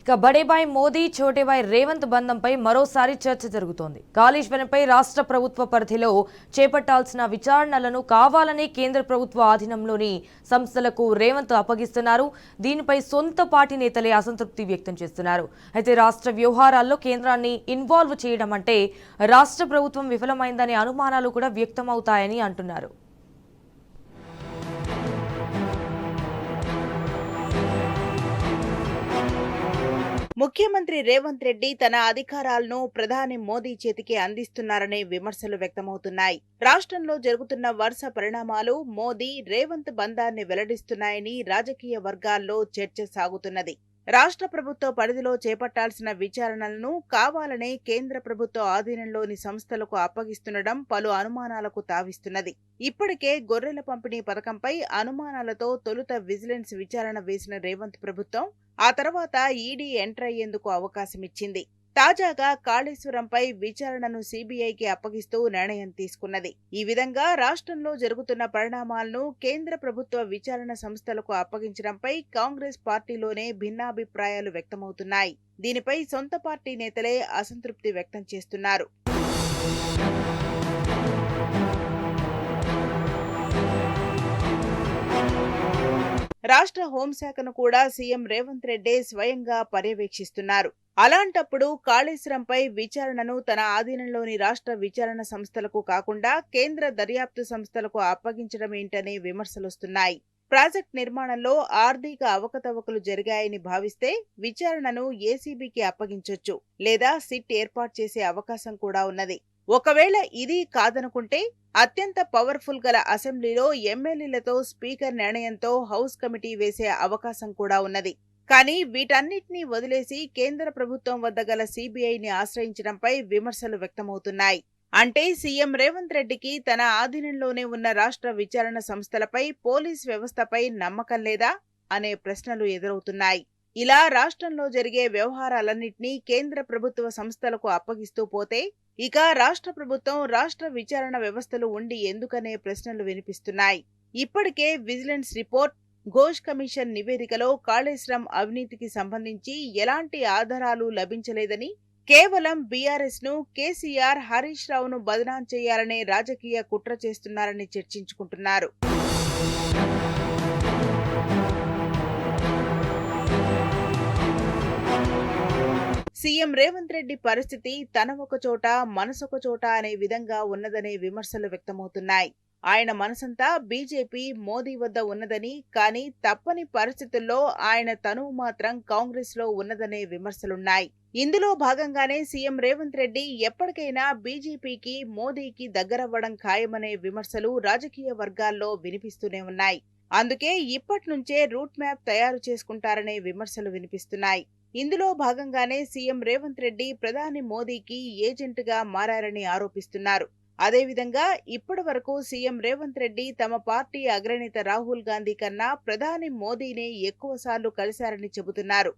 ఇక బడేబాయ్ మోదీ చోటేబాయ్ రేవంత్ బంధంపై మరోసారి చర్చ జరుగుతోంది. కాళేశ్వరంపై రాష్ట్ర ప్రభుత్వ పరిధిలో చేపట్టాల్సిన విచారణలను కావాలని కేంద్ర ప్రభుత్వ ఆధీనంలోని సంస్థలకు రేవంత్ అప్పగిస్తున్నారు. దీనిపై సొంత పార్టీ నేతలే అసంతృప్తి వ్యక్తం చేస్తున్నారు. అయితే రాష్ట్ర వ్యవహారాల్లో కేంద్రాన్ని ఇన్వాల్వ్ చేయడం అంటే రాష్ట్ర ప్రభుత్వం విఫలమైందనే అనుమానాలు కూడా వ్యక్తమవుతాయని అంటున్నారు. ముఖ్యమంత్రి రేవంత్ రెడ్డి తన అధికారాలను ప్రధాని మోదీ చేతికి అందిస్తున్నారనే విమర్శలు వ్యక్తమవుతున్నాయి. రాష్ట్రంలో జరుగుతున్న వరుస పరిణామాలు మోదీ రేవంత్ బంధాన్ని వెల్లడిస్తున్నాయని రాజకీయ వర్గాల్లో చర్చ సాగుతున్నది. రాష్ట్ర ప్రభుత్వ పరిధిలో చేపట్టాల్సిన విచారణలను కావాలనే కేంద్ర ప్రభుత్వ ఆధీనంలోని సంస్థలకు అప్పగిస్తుండడం పలు అనుమానాలకు తావిస్తున్నది. ఇప్పటికే గొర్రెల పంపిణీ పథకంపై అనుమానాలతో తొలుత విజిలెన్స్ విచారణ వేసిన రేవంత్ ప్రభుత్వం ఆ తర్వాత ఈడీ ఎంటర్ అయ్యేందుకు అవకాశమిచ్చింది. తాజాగా కాళేశ్వరంపై విచారణను సీబీఐకి అప్పగిస్తూ నిర్ణయం తీసుకున్నది. ఈ విధంగా రాష్ట్రంలో జరుగుతున్న పరిణామాలను కేంద్ర ప్రభుత్వ విచారణ సంస్థలకు అప్పగించడంపై కాంగ్రెస్ పార్టీలోనే భిన్నాభిప్రాయాలు వ్యక్తమవుతున్నాయి. దీనిపై సొంత పార్టీ నేతలే అసంతృప్తి వ్యక్తం చేస్తున్నారు. రాష్ట్ర హోంశాఖను కూడా సీఎం రేవంత్ రెడ్డి స్వయంగా పర్యవేక్షిస్తున్నారు. అలాంటప్పుడు కాళేశ్వరంపై విచారణను తన ఆధీనంలోని రాష్ట్ర విచారణ సంస్థలకు కాకుండా కేంద్ర దర్యాప్తు సంస్థలకు అప్పగించడం ఏంటనే విమర్శలొస్తున్నాయి. ప్రాజెక్ట్ నిర్మాణంలో ఆర్థిక అవకతవకలు జరిగాయని భావిస్తే విచారణను ఏసీబీకి అప్పగించొచ్చు, లేదా సిట్ ఏర్పాటు చేసే అవకాశం కూడా ఉన్నది. ఒకవేళ ఇది కాదనుకుంటే అత్యంత పవర్ఫుల్ గల అసెంబ్లీలో ఎమ్మెల్యేలతో స్పీకర్ నిర్ణయంతో హౌస్ కమిటీ వేసే అవకాశం కూడా ఉన్నది. కానీ వీటన్నిటినీ వదిలేసి కేంద్ర ప్రభుత్వం వద్ద గల సీబీఐని ఆశ్రయించడంపై విమర్శలు వ్యక్తమవుతున్నాయి. అంటే సీఎం రేవంత్ రెడ్డికి తన ఆధీనంలోనే ఉన్న రాష్ట్ర విచారణ సంస్థలపై, పోలీస్ వ్యవస్థపై నమ్మకం లేదా అనే ప్రశ్నలు ఎదురవుతున్నాయి. ఇలా రాష్ట్రంలో జరిగే వ్యవహారాలన్నింటినీ కేంద్ర ప్రభుత్వ సంస్థలకు అప్పగిస్తూ పోతే ఇక రాష్ట్ర ప్రభుత్వం, రాష్ట్ర విచారణ వ్యవస్థలు ఉండి ఎందుకనే ప్రశ్నలు వినిపిస్తున్నాయి. ఇప్పటికే విజిలెన్స్ రిపోర్ట్, ఘోష్ కమిషన్ నివేదికలో కాళేశ్వరం అవినీతికి సంబంధించి ఎలాంటి ఆధారాలు లభించలేదని, కేవలం బీఆర్ఎస్ ను, కేసీఆర్, హరీష్ రావును బదనాం చేయాలనే రాజకీయ కుట్ర చేస్తున్నారని చర్చించుకుంటున్నారు. సీఎం రేవంత్ రెడ్డి పరిస్థితి తన ఒక చోట, మనసొక చోట అనే విధంగా ఉన్నదనే విమర్శలు వ్యక్తమవుతున్నాయి. ఆయన మనసంతా బీజేపీ, మోదీ వద్ద ఉన్నదని, కానీ తప్పని పరిస్థితుల్లో ఆయన తనువు మాత్రం కాంగ్రెస్ లో ఉన్నదనే విమర్శలున్నాయి. ఇందులో భాగంగానే సీఎం రేవంత్ రెడ్డి ఎప్పటికైనా బీజేపీకి, మోదీకి దగ్గరవ్వడం ఖాయమనే విమర్శలు రాజకీయ వర్గాల్లో వినిపిస్తూనే ఉన్నాయి. అందుకే ఇప్పట్నుంచే రూట్ మ్యాప్ తయారు చేసుకుంటారనే విమర్శలు వినిపిస్తున్నాయి. ఇందులో భాగంగానే సీఎం రేవంత్ రెడ్డి ప్రధాని మోదీకి ఏజెంట్గా మారారని ఆరోపిస్తున్నారు. అదేవిధంగా ఇప్పటి వరకు సీఎం రేవంత్ రెడ్డి తమ పార్టీ అగ్రనేత రాహుల్ గాంధీ కన్నా ప్రధాని మోదీనే ఎక్కువసార్లు కలిశారని చెబుతున్నారు.